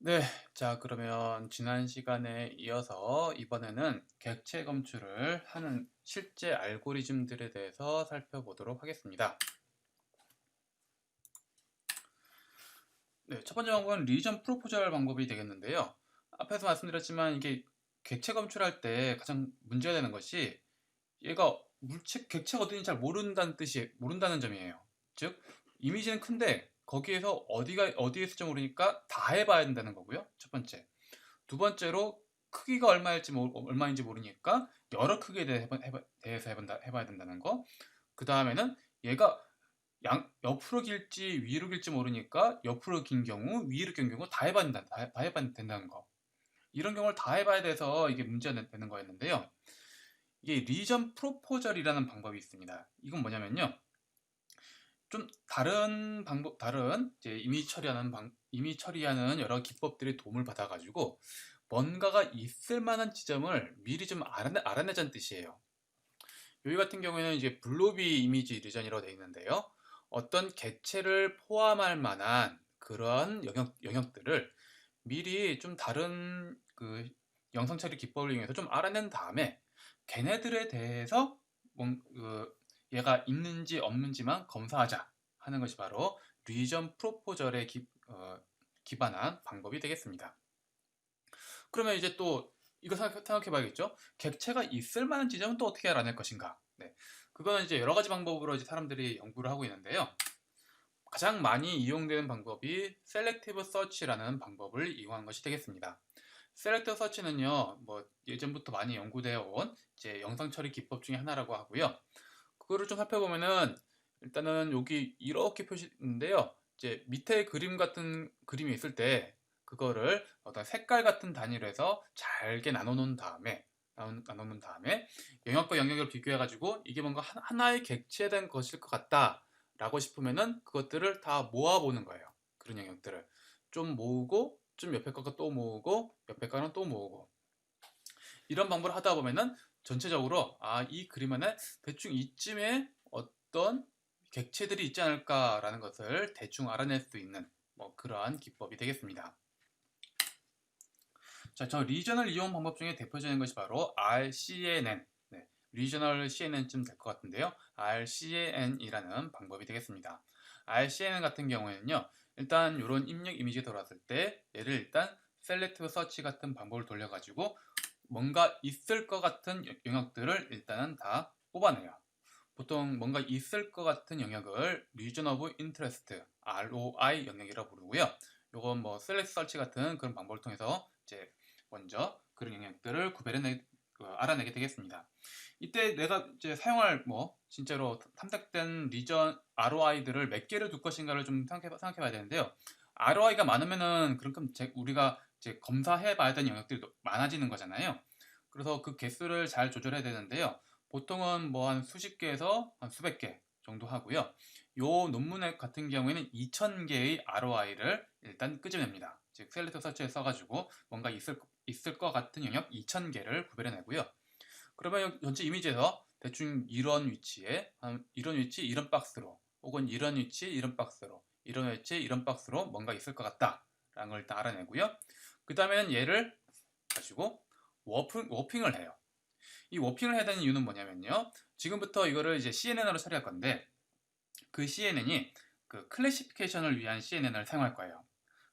네. 자, 그러면 지난 시간에 이어서 이번에는 객체 검출을 하는 실제 알고리즘들에 대해서 살펴보도록 하겠습니다. 네, 첫 번째 방법은 리전 프로포절 방법이 되겠는데요. 앞에서 말씀드렸지만 이게 객체 검출할 때 가장 문제가 되는 것이 얘가 객체가 어딘지 잘 모른다는 점이에요. 즉, 이미지는 큰데 거기에서 어디에 있을지 모르니까 다 해봐야 된다는 거고요. 첫 번째. 두 번째로 크기가 얼마인지 모르니까 여러 크기에 대해서 해봐야 된다는 거. 그 다음에는 얘가 옆으로 길지 위로 길지 모르니까 옆으로 긴 경우, 위로 긴 경우 다 해봐야 된다는 거. 이런 경우를 다 해봐야 돼서 이게 문제가 되는 거였는데요. 이게 리전 프로포절이라는 방법이 있습니다. 이건 뭐냐면요. 좀 다른 이제 이미 처리하는 여러 기법들의 도움을 받아가지고 뭔가가 있을 만한 지점을 미리 좀 알아내자는 뜻이에요. 여기 같은 경우에는 이제 블로비 이미지 리전이라고 되어 있는데요. 어떤 개체를 포함할 만한 그런 영역들을 미리 좀 다른 그 영상 처리 기법을 이용해서 좀 알아낸 다음에 걔네들에 대해서 얘가 있는지 없는지만 검사하자 하는 것이 바로 리전 프로포절에 기반한 방법이 되겠습니다. 그러면 이제 또 이거 생각해 봐야겠죠? 객체가 있을 만한 지점은 또 어떻게 알아낼 것인가? 네. 그거는 이제 여러 가지 방법으로 이제 사람들이 연구를 하고 있는데요. 가장 많이 이용되는 방법이 셀렉티브 서치라는 방법을 이용한 것이 되겠습니다. 셀렉티브 서치는요, 뭐 예전부터 많이 연구되어 온 이제 영상 처리 기법 중에 하나라고 하고요. 그거를 좀 살펴보면은 일단은 여기 이렇게 표시인데요. 이제 밑에 그림이 있을 때 그거를 어떤 색깔 같은 단위로 해서 잘게 나눠놓은 다음에 영역과 영역을 비교해 가지고 이게 뭔가 하나의 객체에 대한 것일 것 같다라고 싶으면은 그것들을 다 모아보는 거예요. 그런 영역들을 좀 모으고 좀 옆에 거가 또 모으고 옆에 거는 또 모으고 이런 방법을 하다 보면은 전체적으로 이 그림 안에 대충 이쯤에 어떤 객체들이 있지 않을까라는 것을 대충 알아낼 수 있는 뭐 그러한 기법이 되겠습니다. 자, 저 리전을 이용 방법 중에 대표적인 것이 바로 RCNN, 네, 리저널 CNN쯤 될 것 같은데요. RCNN이라는 방법이 되겠습니다. RCNN 같은 경우에는요, 일단 이런 입력 이미지가 들어왔을 때 얘를 일단 셀렉티브 서치 같은 방법을 돌려가지고 뭔가 있을 것 같은 영역들을 일단은 다 뽑아내요. 보통 뭔가 있을 것 같은 영역을 Region of Interest, ROI 영역이라고 부르고요. 요건 뭐 Select Search 같은 그런 방법을 통해서 이제 먼저 그런 영역들을 알아내게 되겠습니다. 이때 내가 이제 사용할 뭐 진짜로 탐색된 리전 ROI들을 몇 개를 둘 것인가를 좀 생각해 봐야 되는데요. ROI가 많으면은 그만큼 우리가 이제 검사해 봐야 되는 영역들이 많아지는 거잖아요. 그래서 그 개수를 잘 조절해야 되는데요. 보통은 뭐 한 수십 개에서 한 수백 개 정도 하고요. 요 논문 같은 경우에는 2000개의 ROI를 일단 끄집냅니다. 즉 셀렉트 서치에 써가지고 뭔가 있을 것 같은 영역 2000개를 구별해내고요. 그러면 전체 이미지에서 대충 이런 위치 이런 박스로 혹은 이런 위치 이런 박스로 이런 위치 이런 박스로 뭔가 있을 것 같다라는 걸 일단 알아내고요. 그 다음에는 얘를 가지고 워핑을 해요. 이 워핑을 해야 되는 이유는 뭐냐면요. 지금부터 이거를 이제 CNN으로 처리할 건데 그 CNN이 그 클래시피케이션을 위한 CNN을 사용할 거예요.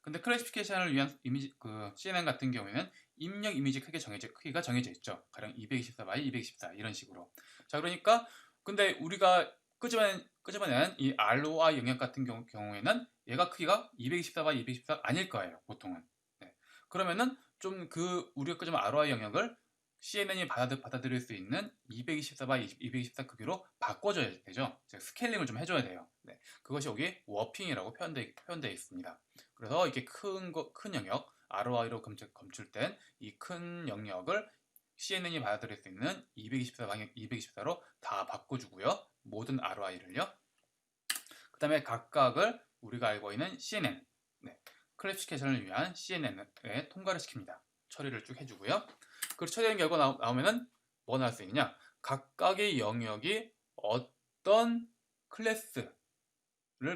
근데 클래시피케이션을 위한 그 CNN 같은 경우에는 입력 이미지 크기가 정해져 있죠. 가령 224 by 224 이런 식으로. 자, 그러니까 근데 우리가 끄집어낸 이 ROI 영역 같은 경우에는 얘가 크기가 224 by 224 아닐 거예요. 보통은. 네. 그러면은 좀 우리가 끄집어낸 ROI 영역을 CNN이 받아들일 수 있는 224 by 224 크기로 바꿔줘야 되죠. 즉 스케일링을 좀 해줘야 돼요. 네. 그것이 여기 워핑이라고 표현되어 있습니다. 그래서 이게 큰 영역, ROI로 검출된 이 큰 영역을 CNN이 받아들일 수 있는 224 방향 224로 다 바꿔주고요. 모든 ROI를요. 그 다음에 각각을 우리가 알고 있는 CNN, 네, 클래시피케이션을 위한 CNN에 통과를 시킵니다. 처리를 쭉 해주고요. 그 처리된 결과 나오면은 뭐 나올 수 있느냐? 각각의 영역이 어떤 클래스를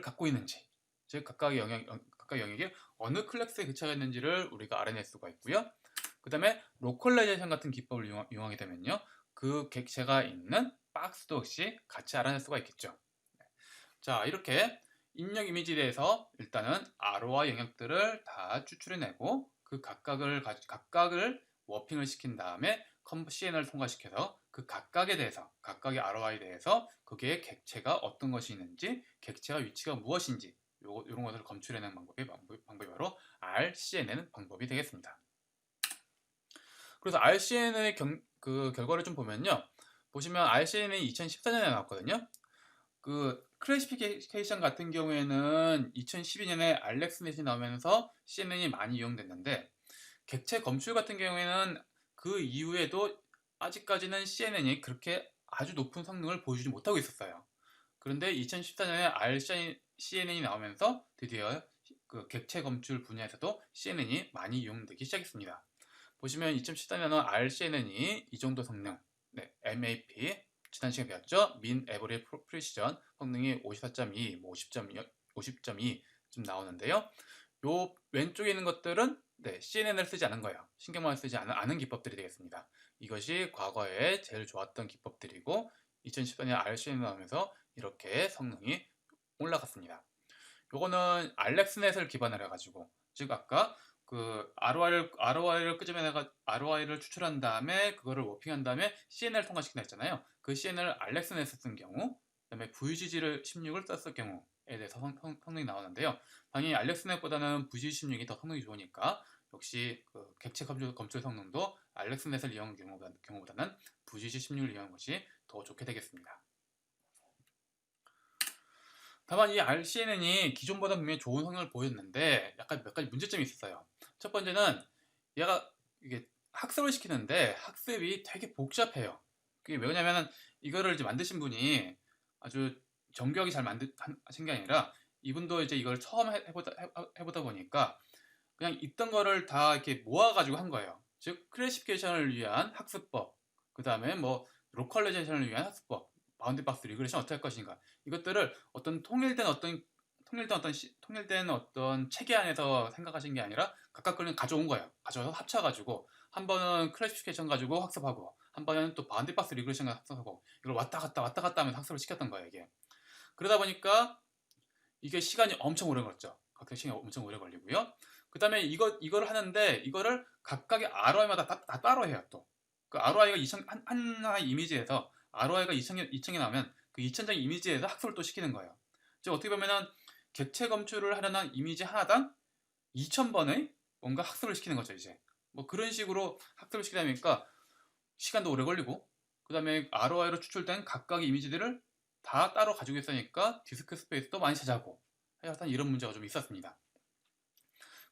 갖고 있는지, 즉 각각의 각각 영역이 어느 클래스에 개체가 있는지를 우리가 알아낼 수가 있고요. 그 다음에 로컬라이제이션 같은 기법을 이용하게 되면요, 그 객체가 있는 박스도 역시 같이 알아낼 수가 있겠죠. 자, 이렇게 입력 이미지에 대해서 일단은 ROI 영역들을 다 추출해내고 그 각각을 워핑을 시킨 다음에 CNN을 통과시켜서 그 각각에 대해서, 각각의 ROI에 대해서 그게 객체가 어떤 것이 있는지, 객체가 위치가 무엇인지 이런 것을 검출해내는 방법이 바로 RCNN 방법이 되겠습니다. 그래서 RCNN의 그 결과를 좀 보면요, 보시면 RCNN이 2014년에 나왔거든요. 그 클래시피케이션 같은 경우에는 2012년에 알렉스넷이 나오면서 CNN이 많이 이용됐는데, 객체 검출 같은 경우에는 그 이후에도 아직까지는 CNN이 그렇게 아주 높은 성능을 보여주지 못하고 있었어요. 그런데 2014년에 RCNN이 나오면서 드디어 그 객체 검출 분야에서도 CNN이 많이 이용되기 시작했습니다. 보시면 2014년은 RCNN이 이 정도 성능, MAP, 지난 시간에 배웠죠? 민 에버리 프리시전 성능이 54.2, 50.2쯤 나오는데요. 요 왼쪽에 있는 것들은 CNN을 쓰지 않은 거예요. 신경만 쓰지 않은 기법들이 되겠습니다. 이것이 과거에 제일 좋았던 기법들이고 2014년 RCNN 나오면서 이렇게 성능이 올라갔습니다. 요거는 알렉스넷을 기반으로 해가지고, 즉 아까 그 ROI를 끄집어내가 ROI를 추출한 다음에 그거를 워핑한 다음에 CNN을 통과시킨다 했잖아요. 그 CNN을 알렉스넷을 쓴 경우, 그다음에 VGG 16을 썼을 경우에 대해서 성능이 나오는데요. 당연히 알렉스넷보다는 VGG 16이 더 성능이 좋으니까 역시 그 객체 검출 성능도 알렉스넷을 이용한 경우보다는 VGG 16을 이용한 것이 더 좋게 되겠습니다. 다만 이 RCNN이 기존보다 분명히 좋은 성능을 보였는데 약간 몇 가지 문제점이 있었어요. 첫 번째는 얘가 이게 학습을 시키는데 학습이 되게 복잡해요. 그게 왜냐면 이거를 이제 만드신 분이 아주 정교하게 잘 하신 게 아니라 이분도 이제 이걸 처음 해보다 보니까 그냥 있던 거를 다 이렇게 모아가지고 한 거예요. 즉 클래시피케이션을 위한 학습법, 그 다음에 뭐 로컬라이제이션을 위한 학습법, 바운드 박스 리그레션 어떻게 할 것인가, 이것들을 어떤 통일된 어떤 체계 안에서 생각하신 게 아니라 각각 그냥 가져온 거예요. 가져와서 합쳐가지고 한 번은 클래시피케이션 가지고 학습하고 한 번은 또 바운드 박스 리그레션 학습하고 이걸 왔다 갔다 하면서 학습을 시켰던 거예요. 이게 그러다 보니까 이게 시간이 엄청 오래 걸렸죠. 각각 시간이 엄청 오래 걸리고요. 그 다음에 이거를 하는데 이거를 각각의 ROI마다 다 따로 해요. 또 그 ROI가 하나의 이미지에서 ROI가 2000이 나오면 그 2000장 이미지에서 학습을 또 시키는 거예요. 즉 어떻게 보면은 객체 검출을 하려는 이미지 하나당 2000번의 뭔가 학습을 시키는 거죠. 이제 뭐 그런 식으로 학습을 시키다 보니까 시간도 오래 걸리고, 그 다음에 ROI로 추출된 각각의 이미지들을 다 따로 가지고 있으니까 디스크 스페이스도 많이 차지하고 하여튼 이런 문제가 좀 있었습니다.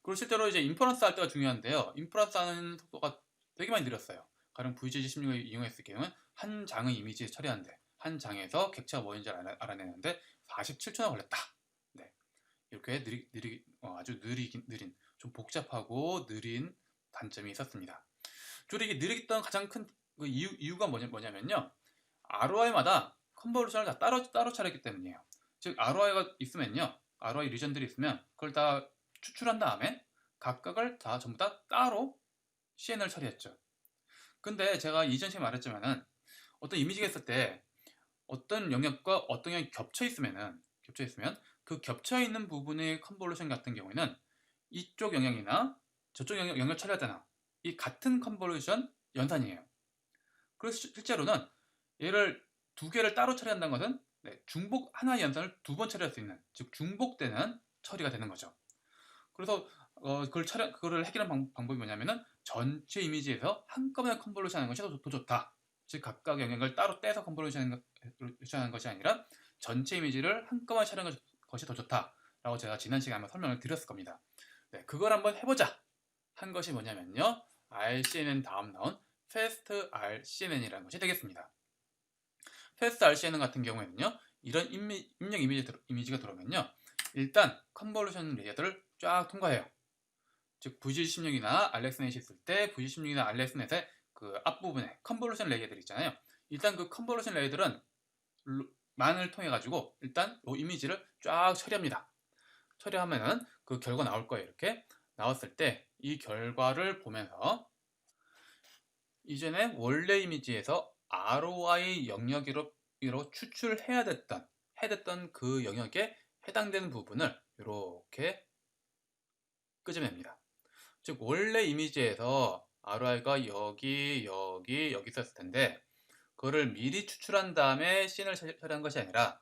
그리고 실제로 이제 인퍼런스 할 때가 중요한데요. 인퍼런스 하는 속도가 되게 많이 느렸어요. 가령 VGG16을 이용했을 경우는 한 장의 이미지를 처리하는데 한 장에서 객체가 뭐인지 알아내는데 47초나 걸렸다. 네, 이렇게 아주 느린, 좀 복잡하고 느린 단점이 있었습니다. 주로 이게 느리던 가장 큰 이유가 뭐냐면요. ROI마다 컨버루션을 다 따로 차렸기 때문이에요. 즉 ROI가 있으면요, ROI 리전들이 있으면 그걸 다 추출한 다음에 각각을 다 전부 다 따로 CNN을 처리했죠. 근데 제가 이전 시간에 말했지만은 어떤 이미지가 있을 때 어떤 영역과 어떤 영역이 겹쳐 있으면 그 겹쳐 있는 부분의 컨볼루션 같은 경우에는 이쪽 영역이나 저쪽 영역 처리하잖아. 이 같은 컨볼루션 연산이에요. 그래서 실제로는 얘를 두 개를 따로 처리한다는 것은 하나의 연산을 두 번 처리할 수 있는, 즉 중복되는 처리가 되는 거죠. 그래서 그거를 해결하는 방법이 뭐냐면은 전체 이미지에서 한꺼번에 컨볼루션 하는 것이 더 좋다. 즉 각각 영역을 따로 떼서 컨볼루션 하는 것이 아니라 전체 이미지를 한꺼번에 촬영하는 것이 더 좋다라고 제가 지난 시간에 한번 설명을 드렸을 겁니다. 그걸 한번 해보자 한 것이 뭐냐면요, RCNN 다음 나온 Fast RCNN이라는 것이 되겠습니다. Fast RCNN 같은 경우에는요, 이런 입력 이미지가 들어오면요, 일단 컨볼루션 레이어들을 쫙 통과해요. 즉 VG16이나 알렉스넷이 있을 때 VG16이나 알렉스넷의 그 앞부분에 컨볼루션 레이어들 있잖아요. 일단 그 컨볼루션 레이어들은 만을 통해 가지고 일단 이 이미지를 쫙 처리합니다. 처리하면은 그 결과 나올 거예요. 이렇게 나왔을 때 이 결과를 보면서 이전에 원래 이미지에서 ROI 영역으로 추출해야 됐던 그 영역에 해당되는 부분을 이렇게 끄집어냅니다. 즉 원래 이미지에서 ROI가 여기 있었을 텐데 그거를 미리 추출한 다음에 씬을 처리한 것이 아니라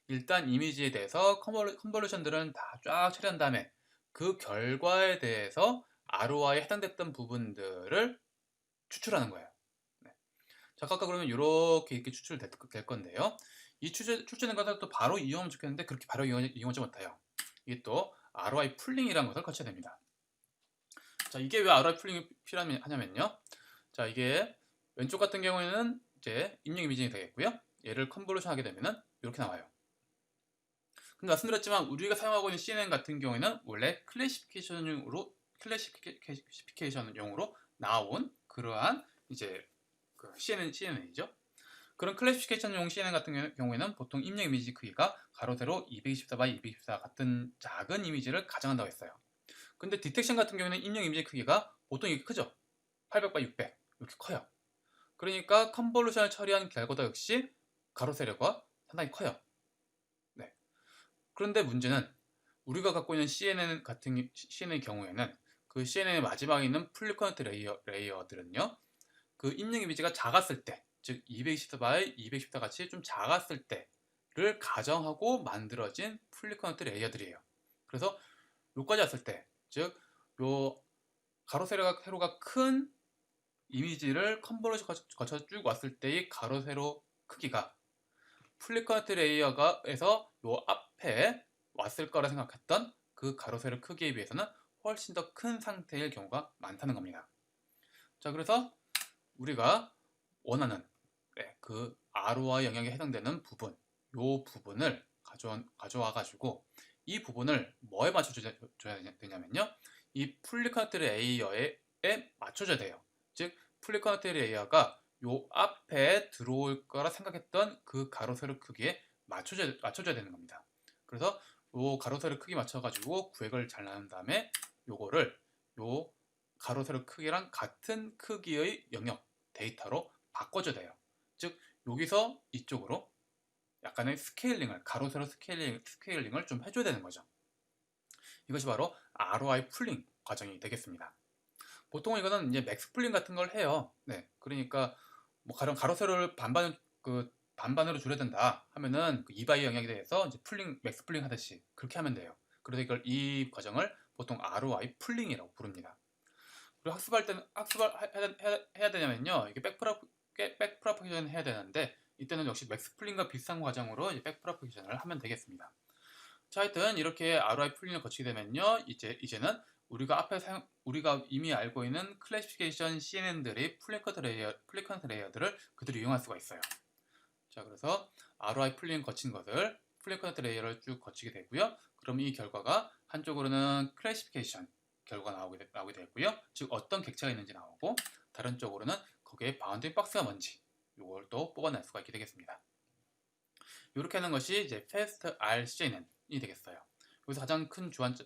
일단 이미지에 대해서 컨볼루션들은 다 쫙 처리한 다음에 그 결과에 대해서 ROI에 해당됐던 부분들을 추출하는 거예요. 네. 자, 아까 그러면 이렇게 추출될 건데요. 이 추출된 것을 또 바로 이용하면 좋겠는데 그렇게 바로 이용하지 못해요. 이게 또 ROI 풀링이라는 것을 거쳐야 됩니다. 자, 이게 왜 ROI 풀링이 필요하냐면요. 자, 이게 왼쪽 같은 경우에는 이제 입력 이미징이 되겠고요. 얘를 컨볼루션 하게 되면은 이렇게 나와요. 근데 말씀드렸지만 우리가 사용하고 있는 CNN 같은 경우에는 원래 클래시피케이션용으로 나온 그러한 이제 그 CNN이죠. 그런 클래시피케이션용 CNN 같은 경우에는 보통 입력 이미지 크기가 가로 세로 224x224 같은 작은 이미지를 가정한다고 했어요. 근데 디텍션 같은 경우에는 입력 이미지 크기가 보통 이렇게 크죠. 800x600 이렇게 커요. 그러니까 컨볼루션을 처리한 결과도 역시 가로 세로가 상당히 커요. 네. 그런데 문제는 우리가 갖고 있는 CNN의 경우에는 그 CNN의 마지막에 있는 플리컨트 레이어들은요. 그 입력 이미지가 작았을 때, 즉 224by 214 같이 좀 작았을 때를 가정하고 만들어진 플리컨트 레이어들이에요. 그래서 요까지 왔을 때, 즉 요 가로 세로가 큰 이미지를 컨버루션 거쳐 쭉 왔을 때의 가로 세로 크기가 플리컨트 레이어에서 요 앞에 왔을 거라 생각했던 그 가로 세로 크기에 비해서는 훨씬 더 큰 상태일 경우가 많다는 겁니다. 자, 그래서 우리가 원하는 그 ROI 영역에 해당되는 부분, 요 부분을 가져와 가지고 이 부분을 뭐에 맞춰줘야 되냐면요. 이 플리컨트 레이어에 맞춰줘야 돼요. 즉 플리컨트 레이어가 요 앞에 들어올 거라 생각했던 그 가로 세로 크기에 맞춰줘야 되는 겁니다. 그래서 요 가로 세로 크기 맞춰가지고 구획을 잘 나눈 다음에 요거를 요 가로 세로 크기랑 같은 크기의 영역 데이터로 바꿔줘야 돼요. 즉 여기서 이쪽으로 약간의 스케일링을 가로 세로 스케일링을 좀 해줘야 되는 거죠. 이것이 바로 ROI 풀링 과정이 되겠습니다. 보통 이거는 이제 맥스 풀링 같은 걸 해요. 네, 그러니까 뭐 가로 세로를 반반으로 줄여야 된다 하면은 그 2바이 영역에 대해서 이제 맥스 풀링 하듯이 그렇게 하면 돼요. 그래서 이 과정을 보통 ROI 풀링이라고 부릅니다. 그리고 학습할 때는 해야 되냐면요. 이게 백프로포게이션 해야 되는데 이때는 역시 맥스 풀링과 비슷한 과정으로 이제 백프로포게이션을 하면 되겠습니다. 자, 하여튼 이렇게 ROI 풀링을 거치게 되면요. 이제는 우리가 이미 알고 있는 클래시피케이션 CNN들의 플리컨트 레이어들을 그대로 이용할 수가 있어요. 자, 그래서 ROI 풀링 거친 것을 플리컨트 레이어를 쭉 거치게 되고요. 그럼 이 결과가 한쪽으로는 클래시피케이션 결과가 나오게 되고요. 즉 어떤 객체가 있는지 나오고 다른 쪽으로는 거기에 바운딩 박스가 뭔지 이걸 또 뽑아낼 수가 있게 되겠습니다. 이렇게 하는 것이 이제 Fast RCNN이 되겠어요. 여기서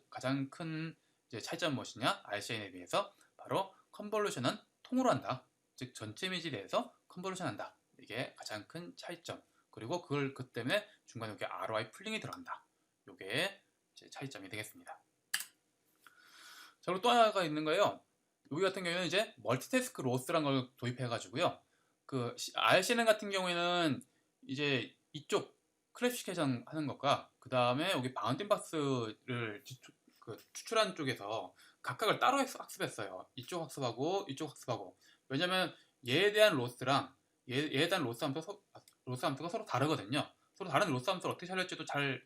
가장 큰 이제 차이점은 무엇이냐? RCNN에 비해서 바로 컨볼루션은 통으로 한다. 즉 전체 이미지에 대해서 컨볼루션 한다. 이게 가장 큰 차이점. 그리고 그 때문에 중간에 이렇게 ROI 풀링이 들어간다. 이게 이제 차이점이 되겠습니다. 자, 그리고 또 하나가 있는 거예요. 여기 같은 경우에는 이제 멀티태스크 로스라는 걸 도입해 가지고요. 그 RCNN 같은 경우에는 이제 이쪽 클래시피케이션 하는 것과 그 다음에 여기 바운딩 박스를 추출한 쪽에서 각각을 따로 학습했어요. 이쪽 학습하고 이쪽 학습하고. 왜냐면 얘에 대한 로스랑 얘에 대한 로스 함수가 서로 다르거든요. 서로 다른 로스 함수를 어떻게 처리할지도 잘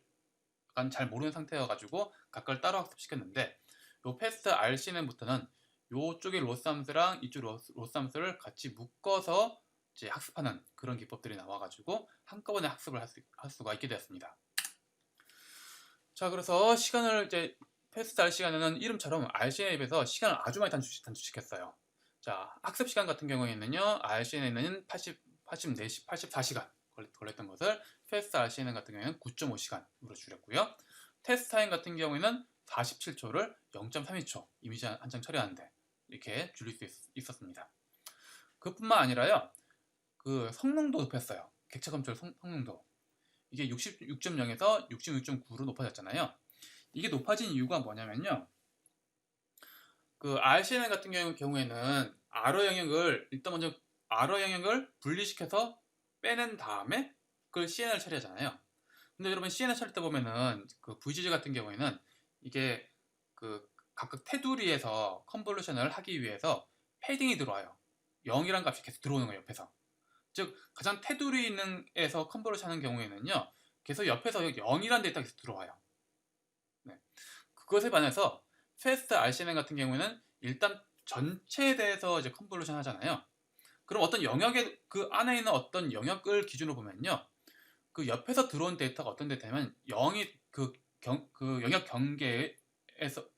모르는 상태여가지고 각각을 따로 학습시켰는데 요 패스트 RCNN부터는 요쪽의 로스 함수랑 이쪽 로스 함수를 같이 묶어서 이제 학습하는 그런 기법들이 나와가지고 한꺼번에 학습을 할 수가 있게 되었습니다. 자, 그래서 시간을 이제 패스트 RCNN은 이름처럼 RCNN에 비해서 시간을 아주 많이 단축시켰어요. 자, 학습 시간 같은 경우에는요, RCNN은 84시간 걸렸던 것을 패스트 RCNN 같은 경우에는 9.5시간으로 줄였고요. 테스트 타임 같은 경우에는 47초를 0.32초 이미지 한 장 처리하는데 이렇게 줄일 수 있었습니다. 그뿐만 아니라요, 그 성능도 높였어요. 객체 검출 성능도. 이게 66.0에서 66.9로 높아졌잖아요. 이게 높아진 이유가 뭐냐면요, 그 RCN 같은 경우에는 RO 영역을 일단 먼저 RO 영역을 분리시켜서 빼낸 다음에 그걸 CN을 처리하잖아요. 근데 여러분 CN을 처리할 때 보면은 그 VGG 같은 경우에는 이게 그 각각 테두리에서 컨볼루션을 하기 위해서 패딩이 들어와요. 0이란 값이 계속 들어오는 거예요, 옆에서. 즉 가장 테두리 있는 에서 컨볼루션 하는 경우에는요, 계속 옆에서 0이란 데이터가 계속 들어와요. 네. 그것에 반해서 패스트 RCN 같은 경우에는 일단 전체에 대해서 이제 컨볼루션 하잖아요. 그럼 어떤 영역에 그 안에 있는 어떤 영역을 기준으로 보면요, 그 옆에서 들어온 데이터가 어떤 데이터냐면 0이 그 영역 경계에서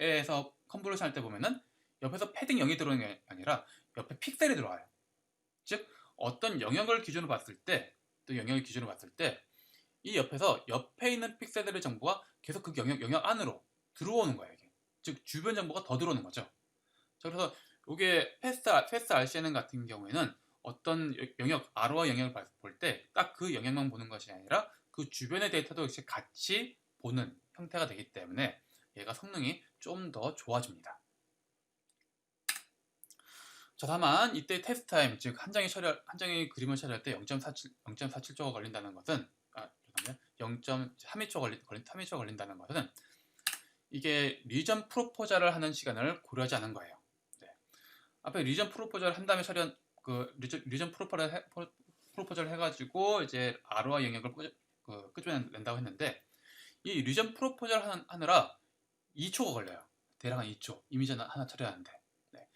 컨볼루션 할 때 보면은 옆에서 패딩 0이 들어오는 게 아니라 옆에 픽셀이 들어와요. 즉 어떤 영역을 기준으로 봤을 때, 또 영역을 기준으로 봤을 때 이 옆에서 옆에 있는 픽셀들의 정보가 계속 그 영역 안으로 들어오는 거예요. 이게. 즉 주변 정보가 더 들어오는 거죠. 자, 그래서 이게 패스트 RCN 같은 경우에는 어떤 영역, RO와 영역을 볼 때 딱 그 영역만 보는 것이 아니라 그 주변의 데이터도 역시 같이 보는 형태가 되기 때문에 얘가 성능이 좀 더 좋아집니다. 자, 다만 이때 테스트 타임, 즉 한 장의 그림을 처리할 때 0.47초가 걸린다는 것은, 죄송합니다. 0.32초 걸린다는 것은 이게 리전 프로포저를 하는 시간을 고려하지 않은 거예요. 네. 앞에 리전 프로포저를 한 다음에 처리한 그 리전 프로포저를 해가지고 이제 RO와 영역을 끄집어낸다고 했는데, 이 리전 프로포저를 하느라 2초가 걸려요. 대략 한 2초. 이미지 하나 처리하는데. 네.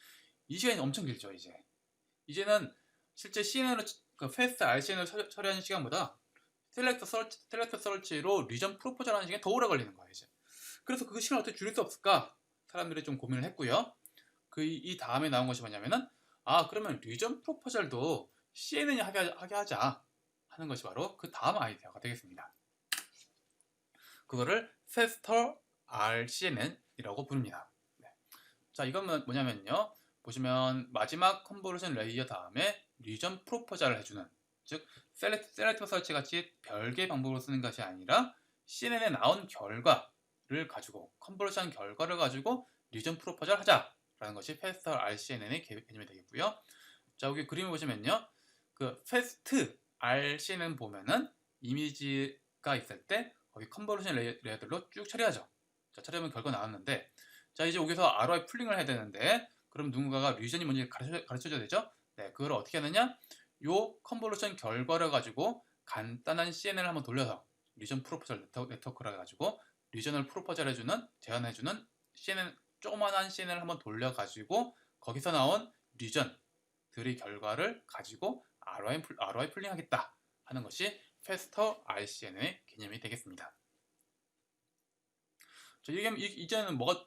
이 시간이 엄청 길죠, 이제는 실제 CNN을, 그 패스트 RCN을 처리하는 시간보다 셀렉트 서치로 리전 프로포저 하는 시간이 더 오래 걸리는 거예요, 이제. 그래서 그 시간을 어떻게 줄일 수 없을까? 사람들이 좀 고민을 했고요. 이 다음에 나온 것이 뭐냐면은, 그러면 리전 프로포절도 CNN이 하게 하자 하는 것이 바로 그 다음 아이디어가 되겠습니다. 그거를 Faster RCNN이라고 부릅니다. 네. 자, 이건 뭐냐면요, 보시면 마지막 컨볼루션 레이어 다음에 리전 프로포저를 해주는, 즉 셀렉트 서치 같이 별개의 방법으로 쓰는 것이 아니라 CNN에 나온 결과를 가지고, 컨볼루션 결과를 가지고 리전 프로포저를 하자라는 것이 Faster RCNN의 개념이 되겠고요. 자, 여기 그림을 보시면요, 그 Fast RCNN 보면은 이미지가 있을 때 거기 컨볼루션 레이어들로 쭉 처리하죠. 자, 처리하면 결과 나왔는데, 자, 이제 여기서 ROI 풀링을 해야 되는데, 그럼 누군가가 리전이 뭔지 가르쳐줘야 되죠? 네, 그걸 어떻게 하느냐? 요 컨볼루션 결과를 가지고 간단한 CNN을 한번 돌려서 리전 프로포절 네트워크라 해가지고 리저널 프로포절 제안해주는 CNN, 조그만한 CNN을 한번 돌려가지고 거기서 나온 리전들의 결과를 가지고 ROI 풀링하겠다 하는 것이 Faster RCN의 개념이 되겠습니다. 자, 이제는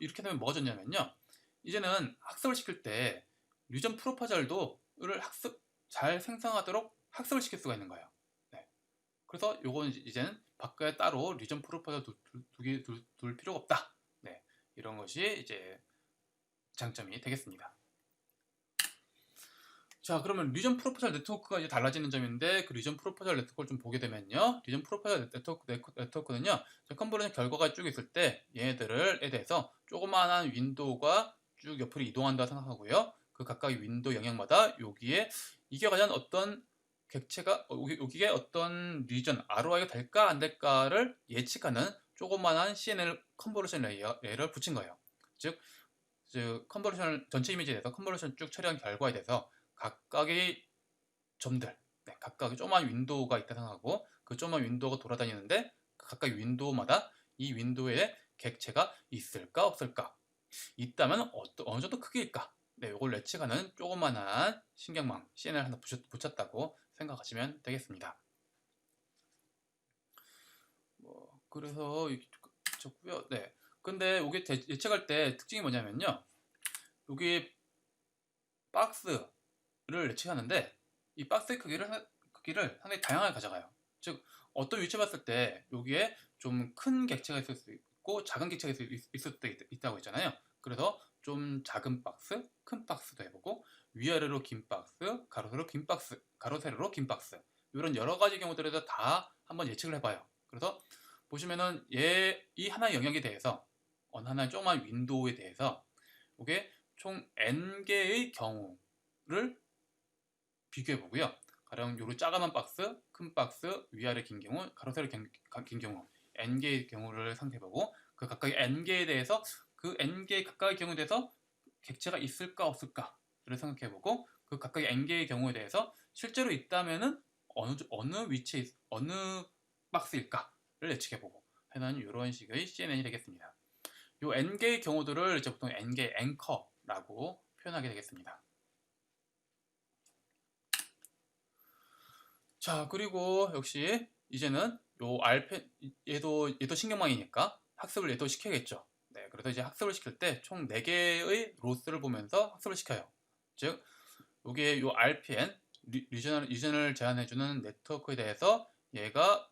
이렇게 되면 뭐가 좋냐면요, 이제는 학습을 시킬 때 리전 프로포절도를 잘 생성하도록 학습을 시킬 수가 있는 거예요. 네. 그래서 요건 이제는 밖에 따로 리전 프로포절 둘 필요가 없다. 네. 이런 것이 이제 장점이 되겠습니다. 자, 그러면 리전 프로포절 네트워크가 이제 달라지는 점인데, 그 리전 프로포절 네트워크를 좀 보게 되면요, 리전 프로포절 네트워크는요, 컨볼루션 결과가 쭉 있을 때 얘네들에 대해서 조그마한 윈도우가 쭉 옆으로 이동한다 생각하고요, 그 각각의 윈도우 영역마다 이게 과연 어떤 객체가 여기에 어떤 리전 ROI가 될까 안 될까를 예측하는 조그마한 CNN 컨볼루션 레이어를 붙인 거예요. 즉 컨볼루션 전체 이미지에 대해서 컨볼루션 쭉 처리한 결과에 대해서 각각의 점들, 네, 각각의 조그만 윈도우가 있다 생각하고, 그 조그만 윈도우가 돌아다니는데 그 각각 윈도우마다 이 윈도우에 객체가 있을까 없을까, 있다면 어느 정도 크기일까, 네, 이걸 예측하는 조그만한 신경망 CNN을 하나 붙였다고 생각하시면 되겠습니다. 그래서 좋고요. 네. 근데 이게 예측할 때 특징이 뭐냐면요, 여기 박스를 예측하는데 이 박스의 크기를 상당히 다양하게 가져가요. 즉 어떤 위치에 봤을 때 여기에 좀 큰 객체가 있을 수 있고, 있고 작은 객체가 있을 수도 있다고 했잖아요. 그래서 좀 작은 박스, 큰 박스도 해보고 위아래로 긴 박스, 가로 세로 긴 박스, 가로 세로로 긴 박스 이런 여러 가지 경우들에서 다 한번 예측을 해봐요. 그래서 보시면은 이 하나의 영역에 대해서 어느 하나의 조그만 윈도우에 대해서 이게 총 n개의 경우를 비교해 보고요. 가령 요로 작은 박스, 큰 박스, 위아래 긴 경우, 가로 세로 긴 경우 n개의 경우를 상대해보고 그 각각의 n개에 대해서 그 n개의 각각의 경우에 대해서 객체가 있을까 없을까를 생각해보고 그 각각의 n개의 경우에 대해서 실제로 있다면은 어느 위치에 어느 박스일까를 예측해보고 하는 이런 식의 CNN이 되겠습니다. 요 n개의 경우들을 이제 보통 n개 앵커라고 표현하게 되겠습니다. 자, 그리고 역시 이제는 요 얘도 신경망이니까 학습을 얘도 시켜야겠죠. 네, 그래서 이제 학습을 시킬 때 총 4개의 로스를 보면서 학습을 시켜요. 즉, 요게 요 RPN, 리전을 제한해주는 네트워크에 대해서 얘가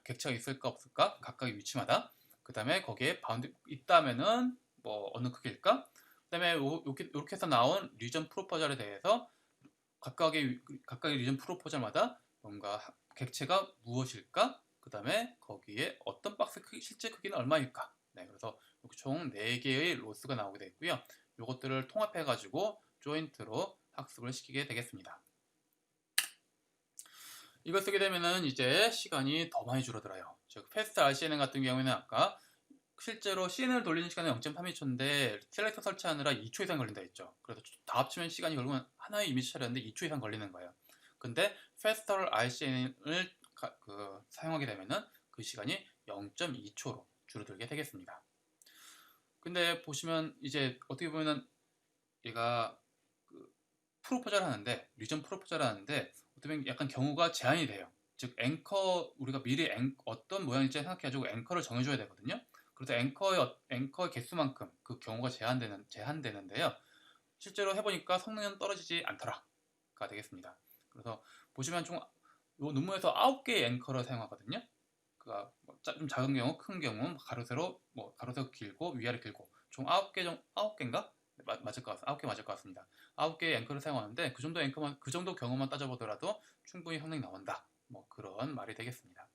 객체가 있을까 없을까 각각의 위치마다, 그 다음에 거기에 바운드 있다면은 뭐 어느 크기일까, 그 다음에 이렇게 해서 나온 리전 프로포절에 대해서 각각의 리전 프로포절마다 뭔가 객체가 무엇일까, 그 다음에 거기에 어떤 박스 실제 크기는 얼마일까. 네, 그래서 총 4개의 로스가 나오게 되고요. 이것들을 통합해 가지고 조인트로 학습을 시키게 되겠습니다. 이걸 쓰게 되면은 이제 시간이 더 많이 줄어들어요. 즉 패스트 RCNN 같은 경우에는 아까 실제로 CNN을 돌리는 시간은 0.3초인데 셀렉터 설치하느라 2초 이상 걸린다 했죠. 그래서 다 합치면 시간이 결국은 하나의 이미지 처리하는데 2초 이상 걸리는 거예요. 근데 Faster RCNN을 사용하게 되면은 그 시간이 0.2초로 줄어들게 되겠습니다. 근데 보시면 이제 어떻게 보면은 얘가 프로포저를 하는데, 리전 프로포저를 하는데 어떻게 보면 약간 경우가 제한이 돼요. 즉 우리가 미리 어떤 모양일지 생각해가지고 앵커를 정해줘야 되거든요. 그래서 앵커의 개수만큼 그 경우가 제한되는데요. 실제로 해보니까 성능은 떨어지지 않더라가 되겠습니다. 그래서 보시면 총 요 논문에서 9개의 앵커를 사용하거든요. 그가 좀 작은 경우, 큰 경우, 가로세로 길고 위아래 길고 총 9개인가? 맞을 것 같습니다. 9개 맞을 것 같습니다. 9개의 앵커를 사용하는데 그 정도 경우만 따져보더라도 충분히 성능이 나온다. 뭐 그런 말이 되겠습니다.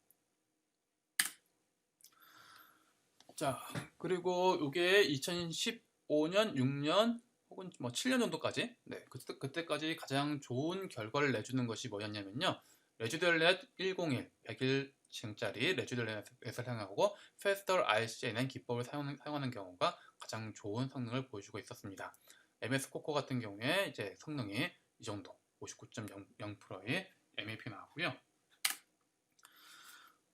자, 그리고 이게 2015년, 6년 혹은 뭐 7년 정도까지, 네, 그때까지 가장 좋은 결과를 내주는 것이 뭐였냐면요. 레주델넷 101, 100일층짜리 레주델넷을 사용하고 Faster RCNN 기법을 사용하는 경우가 가장 좋은 성능을 보여주고 있었습니다. MS 코코 같은 경우에 이제 성능이 이 정도 59.0%의 MAP 나왔고요.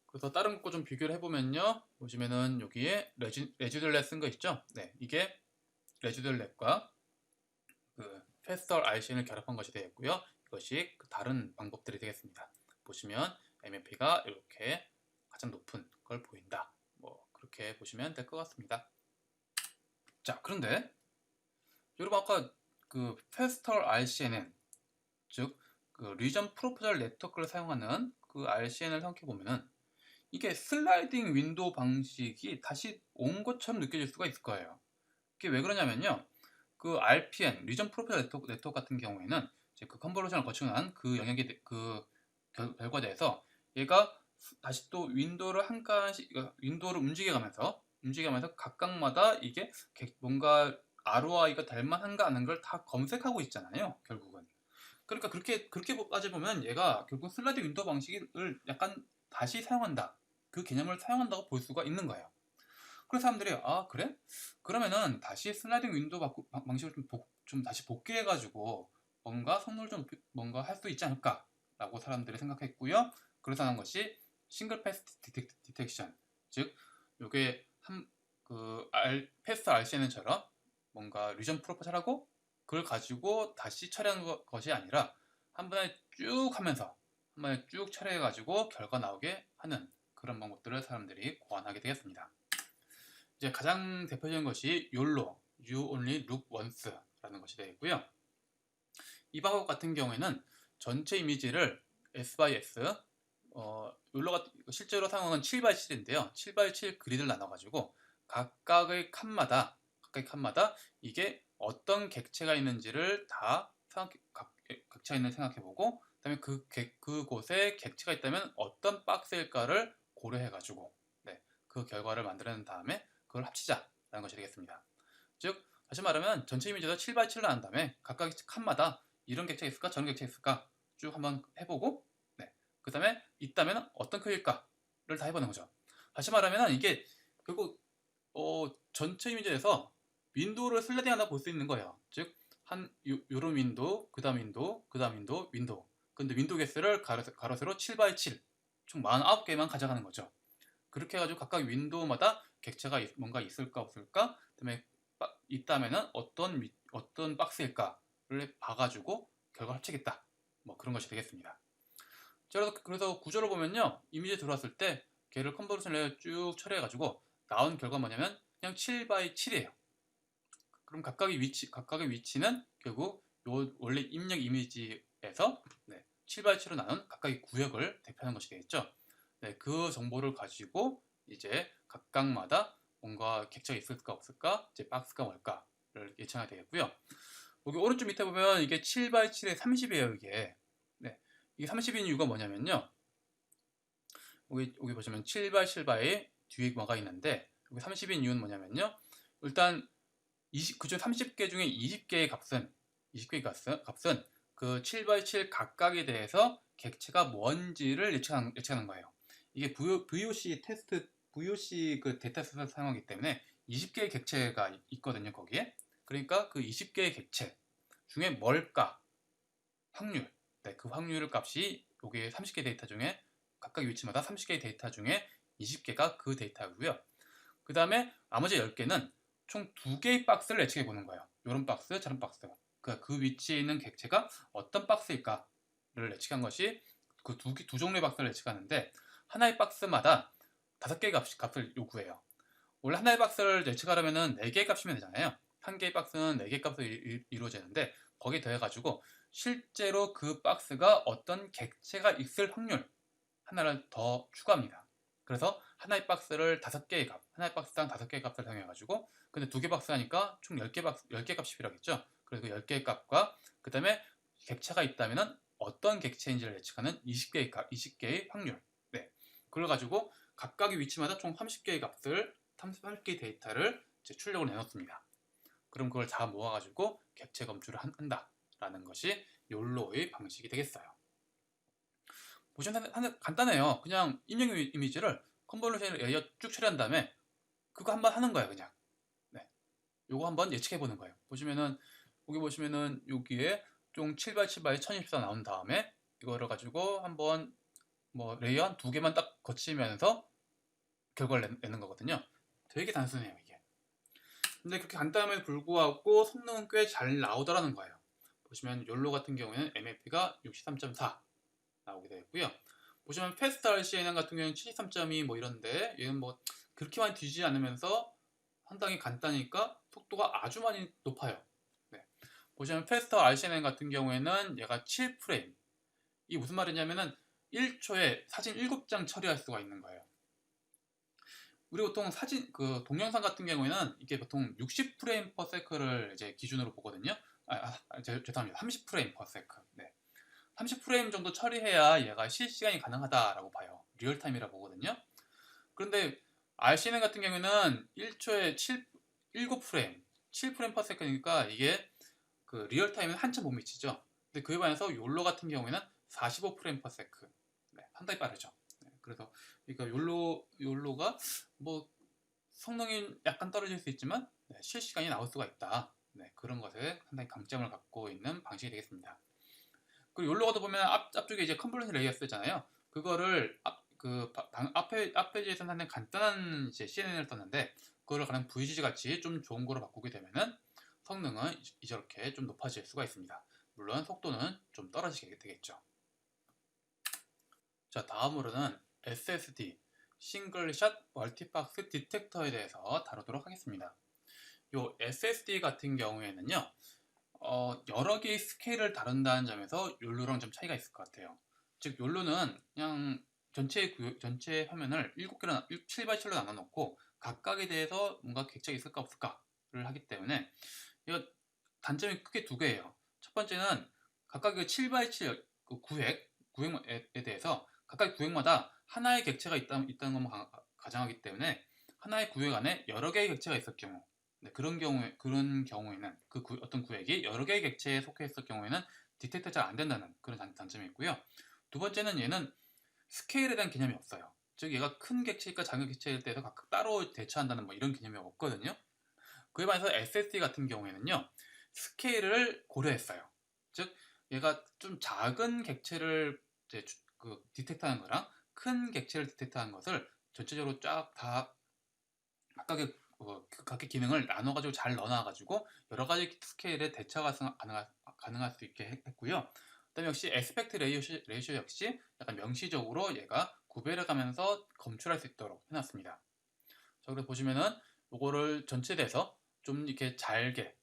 그래서 다른 것과 좀 비교를 해보면요. 보시면은 여기에 레주델렛 쓴 거 있죠? 네, 이게 레주델렛과 그 Faster RCN을 결합한 것이 되겠고요. 이것이 다른 방법들이 되겠습니다. 보시면 MAP가 이렇게 가장 높은 걸 보인다. 뭐 그렇게 보시면 될 것 같습니다. 자, 그런데 여러분 아까 그 Faster RCNN, 즉 그 리전 프로포절 네트워크를 사용하는 그 RCN을 생각해 보면은 이게 슬라이딩 윈도우 방식이 다시 온 것처럼 느껴질 수가 있을 거예요. 이게 왜 그러냐면요. 그 RPN, 리전 프로포절 네트워크 같은 경우에는 이제 그 컨버루션을 거치고 난 그 영역의 결과대에서 얘가 다시 또 윈도우를 한 칸씩, 윈도우를 움직여가면서 각각마다 이게 뭔가 ROI가 될 만한가 하는 걸 다 검색하고 있잖아요. 결국은. 그러니까 그렇게 따져보면 얘가 결국 슬라이드 윈도우 방식을 약간 다시 사용한다. 그 개념을 사용한다고 볼 수가 있는 거예요. 그래서 사람들이 아 그래? 그러면은 다시 슬라이딩 윈도우 방식을 좀 다시 복귀해가지고 뭔가 성능을 좀 뭔가 할 수 있지 않을까라고 사람들이 생각했고요. 그래서 한 것이 싱글 패스 디텍션, 즉 요게 패스 RCNN처럼 뭔가 리전 프로포절하고 그걸 가지고 다시 처리하는 것이 아니라 한 번에 쭉 처리해가지고 결과 나오게 하는 그런 방법들을 사람들이 고안하게 되겠습니다. 이제 가장 대표적인 것이 YOLO, You Only Look Once라는 것이 되겠고요. 이 방법 같은 경우에는 전체 이미지를 S by S, 욜로가 실제로 사용한 7x7인데요. 7x7 그리드를 나눠가지고 각각의 칸마다 이게 어떤 객체가 있는지를 다 객체가 있는 생각해보고, 그다음에 그곳에 객체가 있다면 어떤 박스일까를 고려해가지고 그 결과를 만들어낸 다음에 그걸 합치자라는 것이 되겠습니다. 즉 다시 말하면 전체 이미지에서 7x7을 나눈 다음에 각각 칸마다 이런 객체가 있을까 저런 객체가 있을까 쭉 한번 해보고, 그 다음에 있다면 어떤 크기일까를 다 해보는 거죠. 다시 말하면 이게 결국 전체 이미지에서 윈도우를 슬라이딩하다 볼 수 있는 거예요. 즉 요런 윈도우, 그 다음 윈도우, 그 다음 윈도우, 윈도우. 근데 윈도우 개수를 가로세로 7x7 총 49개만 가져가는 거죠. 그렇게 해가지고 각각 윈도우마다 객체가 뭔가 있을까 없을까, 그다음에 있다면은 어떤 박스일까를 봐가지고 결과 합치겠다. 뭐 그런 것이 되겠습니다. 그래서 구조를 보면요, 이미지 들어왔을 때 걔를 컨버전 레이어 쭉 처리해가지고 나온 결과 뭐냐면 그냥 7x7이에요. 그럼 각각의 위치는 결국 원래 입력 이미지에서 7x7로 나눈 각각의 구역을 대표하는 것이 되겠죠. 그 정보를 가지고 이제 각각마다 뭔가 객체가 있을까 없을까, 이제 박스가 뭘까를 예측하게 되겠고요. 여기 오른쪽 밑에 보면 이게 7x7에 30이에요. 이게 30인 이유가 뭐냐면요, 여기 보시면 7x7바에 뒤에 뭐가 있는데, 여기 30인 이유는 뭐냐면요, 일단 그중 30개 중에 20개의 값은 그 7x7 각각에 대해서 객체가 뭔지를 예측하는 거예요. 이게 VOC 그 데이터셋을 사용하기 때문에 20개의 객체가 있거든요, 거기에. 그러니까 그 20개의 객체 중에 뭘까? 확률. 그 확률 값이 여기 30개 데이터 중에 각각 위치마다 30개의 데이터 중에 20개가 그 데이터고요. 그 다음에 나머지 10개는 총 2개의 박스를 예측해 보는 거예요. 이런 박스, 저런 박스. 그 위치에 있는 객체가 어떤 박스일까를 예측한 것이 그 두 종류의 박스를 예측하는데, 하나의 박스마다 5개의 값을 요구해요. 원래 하나의 박스를 예측하려면 4개의 값이면 되잖아요. 한 개의 박스는 4개의 값으로 이루어지는데, 거기에 더해가지고 실제로 그 박스가 어떤 객체가 있을 확률 하나를 더 추가합니다. 그래서 하나의 박스를 5개의 값, 하나의 박스당 5개의 값을 사용해가지고, 근데 2개 박스 하니까 총 10개 값이 필요하겠죠. 그래서 그 10개의 값과 그 다음에 객체가 있다면 어떤 객체인지를 예측하는 20개의 확률. 그걸 가지고 각각의 위치마다 총 30개의 값을, 30개의 데이터를 출력을 내놓습니다. 그럼 그걸 다 모아가지고 객체 검출을 한다라는 것이 욜로의 방식이 되겠어요. 보시면 간단해요. 그냥 입력 이미지를 컨볼루션 레이어 쭉 처리한 다음에 그거 한번 하는 거예요, 그냥. 요거 한번 예측해 보는 거예요. 여기 보시면은 여기에 총 7x7x 1024 나온 다음에 이거를 가지고 한번 뭐 레이어 한 2개만 딱 거치면서 결과를 내는 거거든요. 되게 단순해요, 이게. 근데 그렇게 간단함에도 불구하고 성능은 꽤 잘 나오더라는 거예요. 보시면 욜로 같은 경우에는 MAP가 63.4 나오게 되고요. 보시면 패스트 RCN 같은 경우는 73.2 뭐 이런데, 얘는 뭐 그렇게 많이 뒤지지 않으면서 상당히 간단하니까 속도가 아주 많이 높아요. 보시면 패스트 RCN 같은 경우에는 얘가 7프레임. 이게 무슨 말이냐면은 1초에 사진 7장 처리할 수가 있는 거예요. 우리 보통 동영상 같은 경우에는 이게 보통 60프레임 퍼 세크를 이제 기준으로 보거든요. 죄송합니다. 30프레임 퍼 세크. 30프레임 정도 처리해야 얘가 실시간이 가능하다라고 봐요. 리얼타임이라고 보거든요. 그런데 RCN 같은 경우는 1초에 7프레임, 7프레임 퍼 세크니까 이게 그 리얼타임은 한참 못 미치죠. 근데 그에 반해서 욜로 같은 경우에는 45프레임 퍼 세크. 상당히 빠르죠. 그래서 그러니까 욜로가 뭐 성능이 약간 떨어질 수 있지만 실시간이 나올 수가 있다. 그런 것에 상당히 강점을 갖고 있는 방식이 되겠습니다. 그리고 욜로가도 보면 앞쪽에 이제 컨볼루션 레이어 쓰잖아요. 그거를 앞 페이지에서는 상당히 간단한 이제 CNN을 썼는데, 그거를 가령 VGG 같이 좀 좋은 거로 바꾸게 되면은 성능은 이렇게 좀 높아질 수가 있습니다. 물론 속도는 좀 떨어지게 되겠죠. 자, 다음으로는 SSD, 싱글샷 멀티박스 디텍터에 대해서 다루도록 하겠습니다. 이 SSD 같은 경우에는요, 여러 개의 스케일을 다룬다는 점에서 욜로랑 좀 차이가 있을 것 같아요. 즉, 욜로는 그냥 전체 화면을 7개로 7x7로 나눠 놓고 각각에 대해서 뭔가 객체가 있을까 없을까를 하기 때문에 이거 단점이 크게 두 개예요. 첫 번째는 각각 그 7x7 그 구획에 대해서 각각 구획마다 하나의 객체가 있다는 것만 가정하기 때문에 하나의 구획 안에 여러 개의 객체가 있을 경우, 네, 그런 경우에는 어떤 구획이 여러 개의 객체에 속해 있을 경우에는 디텍터 잘 안 된다는 그런 단점이 있고요. 두 번째는 얘는 스케일에 대한 개념이 없어요. 즉 얘가 큰 객체일까 작은 객체일 때에서 각각 따로 대처한다는 뭐 이런 개념이 없거든요. 그에 반해서 SSD 같은 경우에는요, 스케일을 고려했어요. 즉 얘가 좀 작은 객체를 이제 디텍트하는 거랑 큰 객체를 디텍트하는 것을 전체적으로 쫙 다 각각의 기능을 나눠가지고 잘 넣어놔가지고 여러 가지 스케일의 대처가 가능할 수 있게 했고요. 그다음에 역시 에스펙트 레이쇼 역시 약간 명시적으로 얘가 구별해 가면서 검출할 수 있도록 해놨습니다. 자, 그래서 보시면은 요거를 전체에 대해서 좀 이렇게 잘게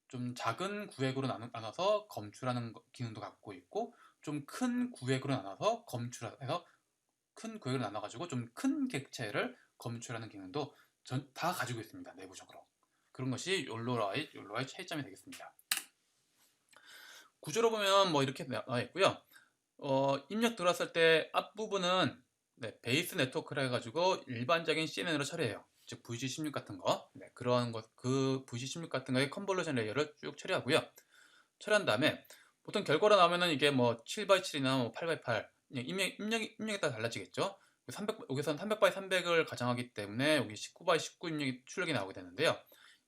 좀 작은 구획으로 나눠서 검출하는 기능도 갖고 있고 좀 큰 구획으로 나눠서 검출해서 큰 구획을 나눠가지고 좀 큰 객체를 검출하는 기능도 다 가지고 있습니다. 내부적으로. 그런 것이 욜로라의 차이점이 되겠습니다. 구조로 보면 뭐 이렇게 나와 있고요. 입력 들어왔을 때 앞부분은 네, 베이스 네트워크라 해가지고 일반적인 CNN으로 처리해요. 즉 VC16 같은 거, 네, 그런 것, 그 VC16 같은 거에 컨볼루션 레이어를 쭉 처리하고요. 처리한 다음에 보통 결과로 나오면은 이게 뭐 7x7이나 뭐 8x8 입력에 따라 달라지겠죠. 여기서는 300x300을 가정하기 때문에 여기 19x19 출력이 나오게 되는데요.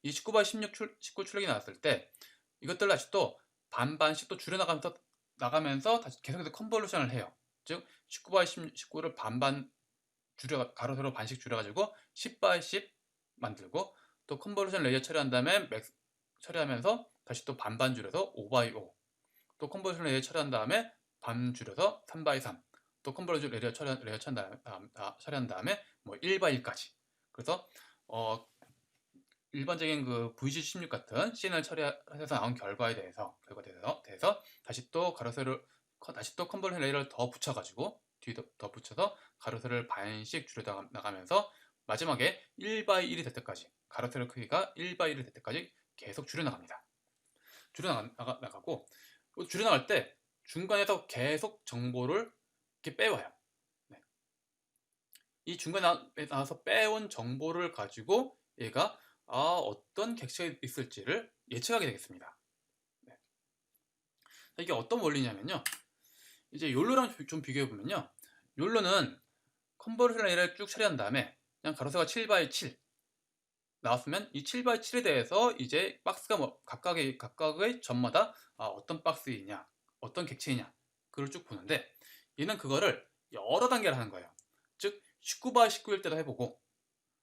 이 19x19 출력이 나왔을 때 이것들을 다시 또 반반씩 또 줄여나가면서 다시 계속해서 컨볼루션을 해요. 즉 19x19를 반반 가로 세로 반씩 줄여가지고 10x10 만들고 또 컨볼루션 레이어 처리한 다음에 처리하면서 다시 또 반반 줄여서 5x5 또 컨버전 레이어 처리한 다음에 반 줄여서 3x3 또 컨버전 레이어 처리한 다음에 뭐 1x1까지 그래서 일반적인 그 VG16 같은 CN을 처리해서 나온 결과에 대해서 다시 또 다시 또 컨버전 레이어를 더 붙여가지고 더 붙여서 가로세로를 반씩 줄여 나가면서 마지막에 1x1이 될 때까지 가로세로 크기가 1x1이 될 때까지 계속 줄여나갑니다. 줄여나가고 줄여나갈 때 중간에서 계속 정보를 이렇게 빼와요. 네. 이 중간에 나와서 빼온 정보를 가지고 얘가 어떤 객체가 있을지를 예측하게 되겠습니다. 네. 이게 어떤 원리냐면요. 이제 욜로랑 좀 비교해보면요. 욜로는 컨버루션 레이를 쭉 처리한 다음에 그냥 가로세가 7x7 나왔으면 이 7x7에 대해서 이제 박스가 뭐 각각의 점마다 어떤 박스이냐 어떤 객체이냐 그걸 쭉 보는데 얘는 그거를 여러 단계를 하는 거예요. 즉 19x19일 때도 해보고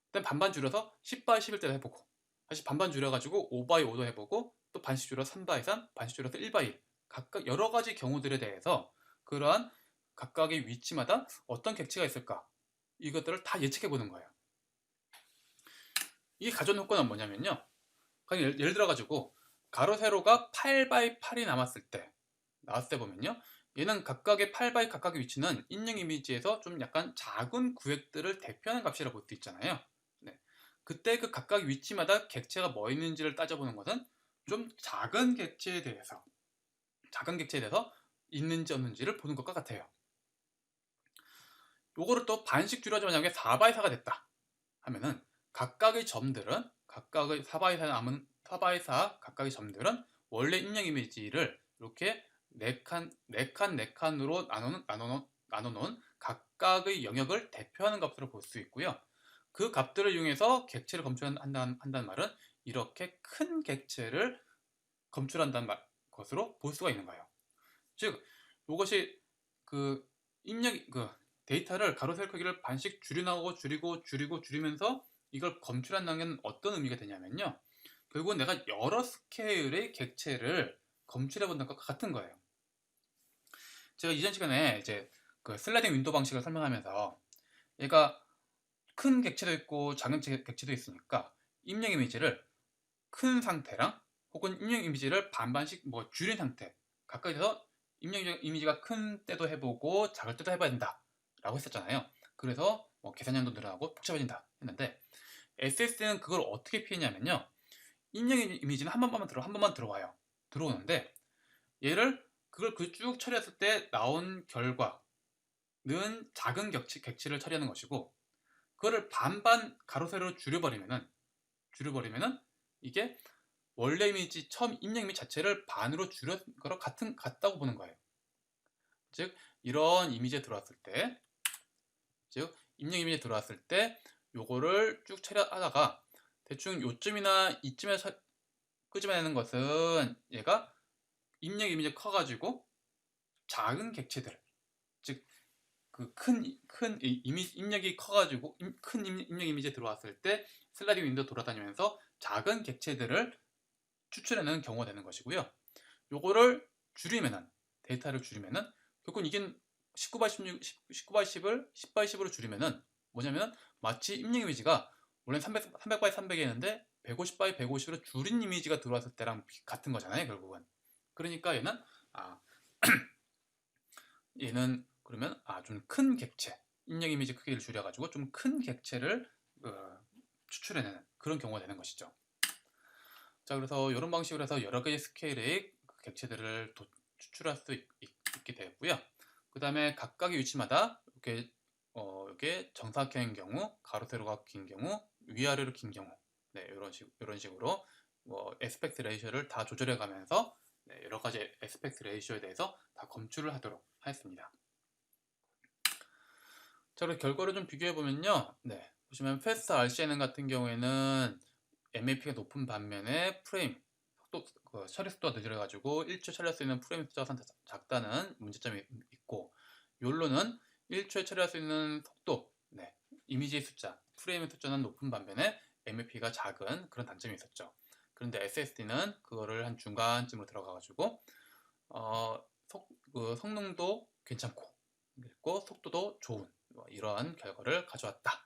그다음 반반 줄여서 10x10일 때도 해보고 다시 반반 줄여가지고 5x5도 해보고 또 반씩 줄여서 3x3 반씩 줄여서 1x1 각각 여러 가지 경우들에 대해서 그러한 각각의 위치마다 어떤 객체가 있을까 이것들을 다 예측해 보는 거예요. 이 가전 효과는 뭐냐면요. 예를 들어가지고 가로 세로가 8x8이 나왔을 때 보면요. 얘는 각각의 8x 각각의 위치는 인용 이미지에서 좀 약간 작은 구획들을 대표하는 값이라 볼 수 있잖아요. 네. 그때 그 각각 위치마다 객체가 뭐 있는지를 따져보는 것은 좀 작은 객체에 대해서 있는지 없는지를 보는 것과 같아요. 요거를 또 반씩 줄여서 만약에 4x4가 됐다 하면은 각각의 점들은 각각의 4x4 각각의 점들은 원래 입력 이미지를 이렇게 4칸으로 나눠놓은 각각의 영역을 대표하는 값으로 볼 수 있고요. 그 값들을 이용해서 객체를 검출한다는 말은 이렇게 큰 객체를 검출한다는 것으로 볼 수가 있는 거예요. 즉 이것이 그 데이터를 가로 세로 크기를 반씩 줄여나가고 줄이면서 이걸 검출한다는 게 어떤 의미가 되냐면요. 결국은 내가 여러 스케일의 객체를 검출해 본다는 것과 같은 거예요. 제가 이전 시간에 이제 그 슬라이딩 윈도우 방식을 설명하면서 얘가 큰 객체도 있고 작은 객체도 있으니까 입력 이미지를 큰 상태랑 혹은 입력 이미지를 반반씩 뭐 줄인 상태 각각에서 입력 이미지가 큰 때도 해보고 작을 때도 해봐야 된다 라고 했었잖아요. 그래서 뭐 계산량도 늘어나고 복잡해진다 했는데, SSD는 그걸 어떻게 피했냐면요, 입력 이미지는 한 번만 들어와요. 들어오는데 그걸 쭉 처리했을 때 나온 결과는 작은 객체를 처리하는 것이고, 그거를 반반 가로 세로로 줄여버리면은 이게 원래 이미지 처음 입력 이미지 자체를 반으로 줄여 거랑 같다고 보는 거예요. 즉 이런 이미지에 들어왔을 때, 즉 입력 이미지에 들어왔을 때 요거를 쭉 처리하다가 대충 요쯤이나 이쯤에 끄집어내는 것은 얘가 입력 이미지가 커가지고 작은 객체들, 즉 그 큰 입력이 커가지고 큰 입력 이미지에 들어왔을 때 슬라이딩 윈도우 돌아다니면서 작은 객체들을 추출해내는 경우가 되는 것이고요. 요거를 데이터를 줄이면은 결국은 이게 19x 10을 10x10으로 줄이면은 뭐냐면은 마치 입력 이미지가 원래 300x 300이었는데 150x 150으로 줄인 이미지가 들어왔을 때랑 같은 거잖아요, 결국은. 그러니까 얘는 그러면 좀 큰 객체, 입력 이미지 크기를 줄여가지고 좀 큰 객체를 추출해내는 그런 경우가 되는 것이죠. 자, 그래서 이런 방식으로 해서 여러 가지 스케일의 객체들을 추출할 수 있게 되었고요. 그 다음에 각각의 위치마다 이렇게 정사각형인 경우, 가로 세로가 긴 경우, 위아래로 긴 경우, 네, 이런 식으로 에스펙트 레이셔를 다 조절해 가면서 여러 가지 에스펙트 레이셔에 대해서 다 검출을 하도록 하였습니다. 자, 그리고 결과를 좀 비교해 보면요, 네, 보시면 패스트 RCN 같은 경우에는 MAP가 높은 반면에 프레임 처리 속도가 느려가지고 1초 처리할 수 있는 프레임 숫자가 작다는 문제점이 있고, 욜로는 1초에 처리할 수 있는 속도, 네, 이미지 숫자, 프레임의 숫자는 높은 반면에 MAP가 작은 그런 단점이 있었죠. 그런데 SSD는 그거를 한 중간쯤으로 들어가가지고 성능도 괜찮고 그리고 속도도 좋은 이러한 결과를 가져왔다.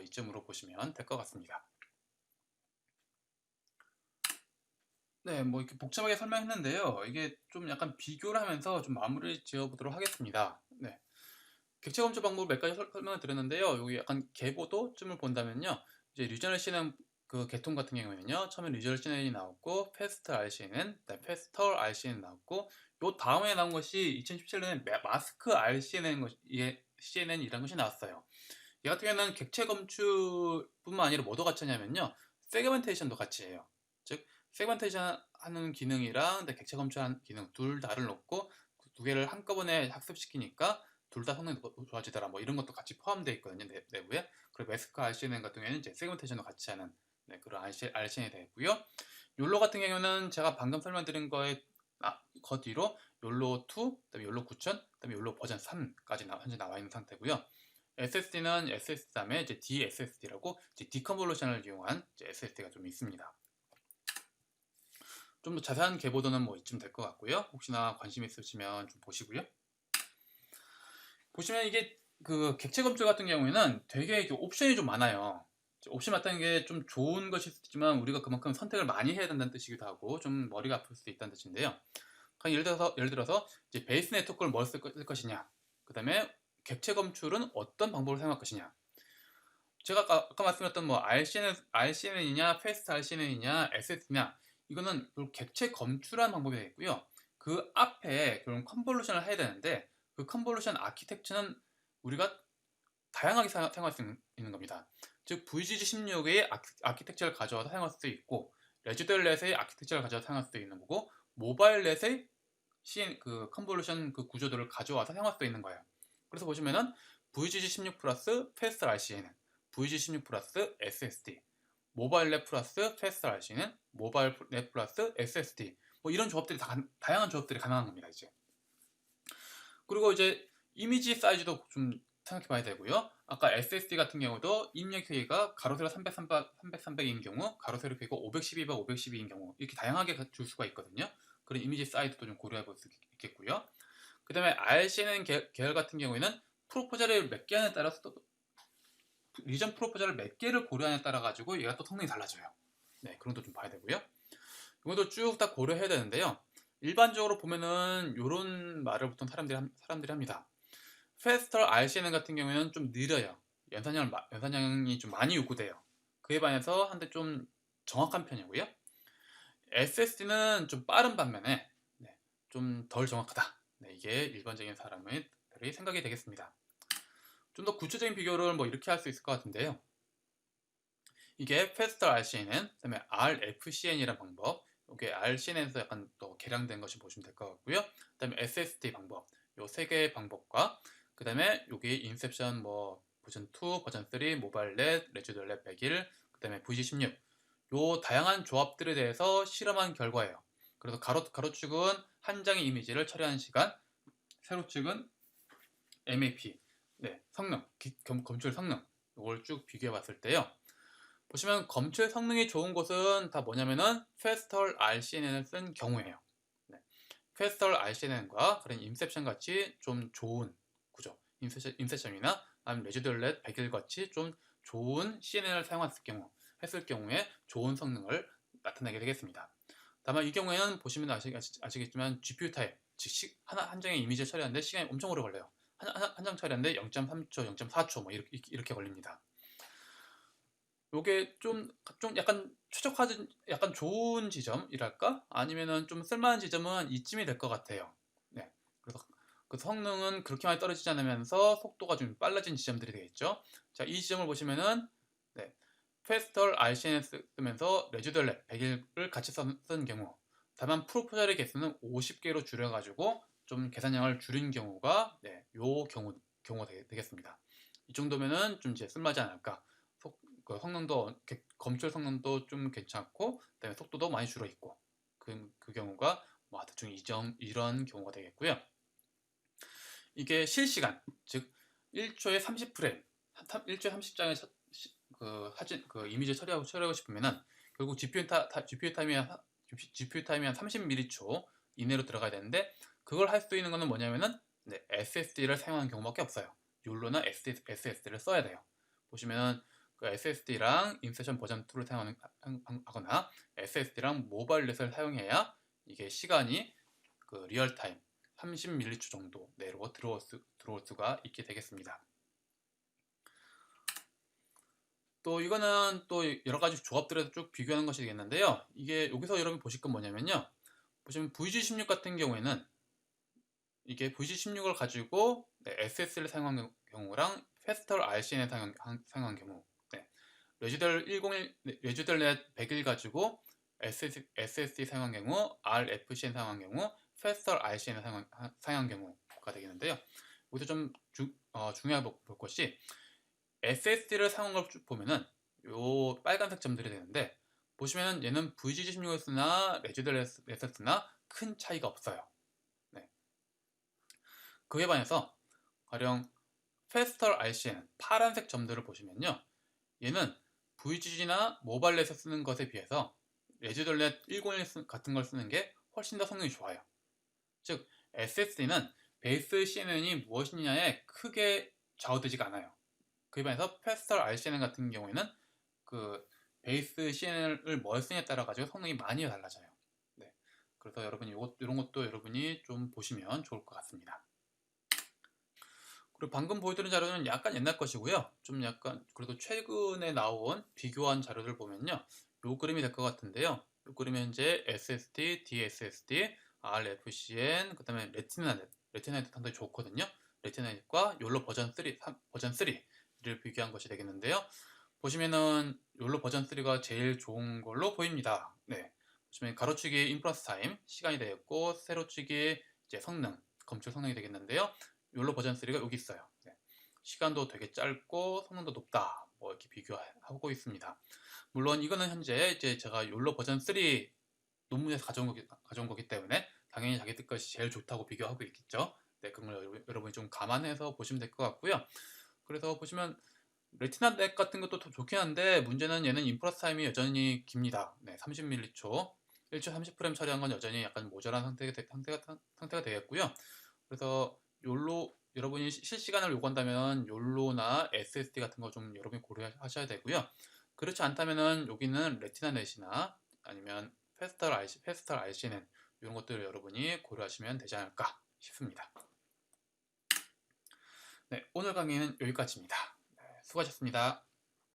이쯤으로 보시면 될 것 같습니다. 네, 이렇게 복잡하게 설명했는데요. 이게 좀 약간 비교를 하면서 좀 마무리 지어보도록 하겠습니다. 네. 객체 검출 방법 몇 가지 설명을 드렸는데요. 여기 약간 계보도쯤을 본다면요. 이제 리저널 CNN 그 계통 같은 경우에는요. 처음에 리저널 CNN이 나왔고, 패스트 RCNN, 패스터 RCNN 나왔고, 요 다음에 나온 것이 2017년에 마스크 CNN이라는 것이 나왔어요. 이 같은 경우에는 객체 검출뿐만 아니라 뭐도 같이 하냐면요. 세그멘테이션도 같이 해요. 즉 세그멘테이션 하는 기능이랑 객체 검출하는 기능 둘 다를 놓고 두 개를 한꺼번에 학습시키니까 둘 다 성능이 좋아지더라, 이런 것도 같이 포함되어 있거든요, 내부에. 그리고 메스크 RCN 같은 경우에는 이제 세그멘테이션도 같이 하는 그런 RCN이 되어 있고요. 욜로 같은 경우는 제가 방금 설명드린 거 뒤로 욜로 2, 그다음에 욜로 9000, 그다음에 욜로 버전 3까지 현재 나와 있는 상태고요. SSD는 SSD 다음에 이제 DSSD라고 디컨볼루션을 이용한 SSD가 좀 있습니다. 좀 더 자세한 계보도는 이쯤 될 것 같고요. 혹시나 관심 있으시면 좀 보시고요. 보시면 이게 그 객체 검출 같은 경우에는 되게 옵션이 좀 많아요. 옵션 많다는 게 좀 좋은 것일 수도 있지만 우리가 그만큼 선택을 많이 해야 된다는 뜻이기도 하고 좀 머리가 아플 수도 있다는 뜻인데요. 예를 들어서 이제 베이스 네트워크를 뭘 쓸 것이냐, 그 다음에 객체 검출은 어떤 방법을 사용할 것이냐. 제가 아까 말씀드렸던 RCNN이냐, 패스트 RCNN이냐, SSD냐, 이거는 객체 검출하는 방법이 되겠고요. 그 앞에 그런 컨볼루션을 해야 되는데 그 컨볼루션 아키텍처는 우리가 다양하게 사용할 수 있는 겁니다. 즉 VGG16의 아키텍처를 가져와서 사용할 수도 있고, 레지덜 넷의 아키텍처를 가져와서 사용할 수도 있는 거고, 모바일 넷의 그 컨볼루션 그 구조들을 가져와서 사용할 수도 있는 거예요. 그래서 보시면은 VGG16 플러스 패스트 RCNN, VG16 플러스 SSD, 모바일 넷 플러스 패스트 RCNN, 모바일 넷 플러스 SSD, 이런 조합들이 다양한 조합들이 가능한 겁니다, 이제. 그리고 이제 이미지 사이즈도 좀 생각해 봐야 되고요. 아까 SSD 같은 경우도 입력 크기가 가로세로 300, 300인 경우, 가로세로 크기가 512 by 512인 경우, 이렇게 다양하게 줄 수가 있거든요. 그런 이미지 사이즈도 좀 고려해 볼 수 있겠고요. 그 다음에 RCN 계열 같은 경우에는 프로포저를 몇 개 하냐에 따라서 또 리전 프로포저를 몇 개를 고려하냐에 따라 가지고 얘가 또 성능이 달라져요. 네, 그런 것도 좀 봐야 되고요. 이것도 쭉 다 고려해야 되는데요. 일반적으로 보면은 이런 말을 보통 사람들이 합니다. 페스털 RCN 같은 경우에는 좀 느려요. 연산량이 좀 많이 요구돼요. 그에 반해서 한데 좀 정확한 편이고요. SSD는 좀 빠른 반면에 네, 좀 덜 정확하다. 네, 이게 일반적인 사람의 생각이 되겠습니다. 좀 더 구체적인 비교를 뭐 이렇게 할 수 있을 것 같은데요. 이게 페스털 RCN은 그다음에 RFCN이라는 방법. 이게 RCN에서 약간 또 개량된 것이 보시면 될 것 같고요. 그다음에 SSD 방법. 요 세 개의 방법과 그다음에 여기 인셉션 뭐 버전 2, 버전 3, 모바일넷, 레지덜렛 100일, 그다음에 VG16. 요 다양한 조합들에 대해서 실험한 결과예요. 그래서 가로축은 한 장의 이미지를 처리하는 시간, 세로축은 MAP, 네, 성능, 검출 성능. 이걸 쭉 비교해 봤을 때요. 보시면 검출 성능이 좋은 곳은 다 뭐냐면은 페스털 RCNN을 쓴 경우예요. 네. 페스털 RCNN과 그런 인셉션 같이 좀 좋은 구조, 인셉션이나 아니면 레지덜렛 100일 같이 좀 좋은 CNN을 했을 경우에 좋은 성능을 나타내게 되겠습니다. 다만 이 경우에는 보시면 아시겠지만 GPU 타입, 즉 한 장의 이미지를 처리하는데 시간이 엄청 오래 걸려요. 한 장 처리하는데 0.3초, 0.4초 뭐 이렇게 걸립니다. 요게 좀 약간 최적화된 약간 좋은 지점이랄까? 아니면은 좀 쓸만한 지점은 이쯤이 될 것 같아요. 네. 그래서 그 성능은 그렇게 많이 떨어지지 않으면서 속도가 좀 빨라진 지점들이 되겠죠. 자, 이 지점을 보시면은 네. 페스털 RCN을 쓰면서 레지덜렛 100일을 같이 쓴 경우 다만 프로포저의 개수는 50개로 줄여가지고 좀 계산량을 줄인 경우가 네, 요 경우가 되겠습니다. 이 정도면은 좀 이제 쓸만하지 않을까. 그 검출 성능도 좀 괜찮고 그다음에 속도도 많이 줄어 있고 그 경우가 뭐 대충 이런 경우가 되겠고요. 이게 실시간 즉 1초에 30프레임 1초에 30장의 그 사진 그 이미지 처리하고 싶으면은 결국 GPU 타임이 한 30ms 이내로 들어가야 되는데 그걸 할 수 있는 거는 뭐냐면은 네, SSD를 사용하는 경우밖에 없어요. 욜로나 SSD를 써야 돼요. 보시면은 그 SSD랑 인셉션 버전 2를 사용하거나 SSD랑 모바일넷을 사용해야 이게 시간이 그 리얼타임 30ms 정도 내로 들어올 수가 있게 되겠습니다. 또 이거는 또 여러 가지 조합들에서 쭉 비교하는 것이 되겠는데요. 이게 여기서 여러분 보실 건 뭐냐면요. 보시면 VG16 같은 경우에는 이게 VG16을 가지고 네, SSD를 사용한 경우랑 페스털 RCN을 사용한 경우 네, 레지덜넷 100일 가지고 SSD 사용한 경우, RFCN 사용한 경우, 페스털 RCN 사용한 경우가 되겠는데요. 여기서 좀 중요하게 볼 것이 SSD를 사용한 걸 쭉 보면은 요 빨간색 점들이 되는데 보시면은 얘는 VGG16S나 레지덜넷S나 큰 차이가 없어요. 네. 그에 반해서 가령 페스털 RCN 파란색 점들을 보시면요. 얘는 VGG나 모바일넷에 쓰는 것에 비해서 레지덜넷 101 같은 걸 쓰는 게 훨씬 더 성능이 좋아요. 즉 SSD는 베이스 CNN이 무엇이냐에 크게 좌우되지가 않아요. 그에 반해서 페스털 RCN 같은 경우에는 그 베이스 CNN을 뭘 쓰냐에 따라 가지고 성능이 많이 달라져요. 네. 그래서 여러분이 이런 것도 여러분이 좀 보시면 좋을 것 같습니다. 그리고 방금 보여드린 자료는 약간 옛날 것이고요. 좀 약간 그래도 최근에 나온 비교한 자료들 보면요. 요 그림이 될 것 같은데요. 요 그림이 현재 SSD, DSSD, RFCN, 그 다음에 레티나넷 상당히 좋거든요. 레티나넷과 욜로 버전 3를 비교한 것이 되겠는데요. 보시면은 욜로 버전 3가 제일 좋은 걸로 보입니다. 네. 보시면 가로치기 인플러스 타임 시간이 되겠고 세로치기 이제 검출 성능이 되겠는데요. 욜로 버전 3가 여기 있어요. 네. 시간도 되게 짧고 성능도 높다. 뭐 이렇게 비교하고 있습니다. 물론 이거는 현재 이제 제가 욜로 버전 3 논문에서 가져온 거기 때문에 당연히 자기들 것이 제일 좋다고 비교하고 있겠죠. 네, 그런 걸 여러분이 좀 감안해서 보시면 될 것 같고요. 그래서 보시면 레티나 넥 같은 것도 더 좋긴 한데 문제는 얘는 인프라스 타임이 여전히 깁니다. 네, 30ms 1초 30프레임 처리한 건 여전히 약간 모자란 상태가 되겠고요. 그래서 욜로 여러분이 실시간을 요구한다면 욜로나 SSD 같은 거 좀 여러분이 고려하셔야 되고요. 그렇지 않다면은 여기는 레티나 넷이나 아니면 페스털 RCN 이런 것들을 여러분이 고려하시면 되지 않을까 싶습니다. 네, 오늘 강의는 여기까지입니다. 네, 수고하셨습니다.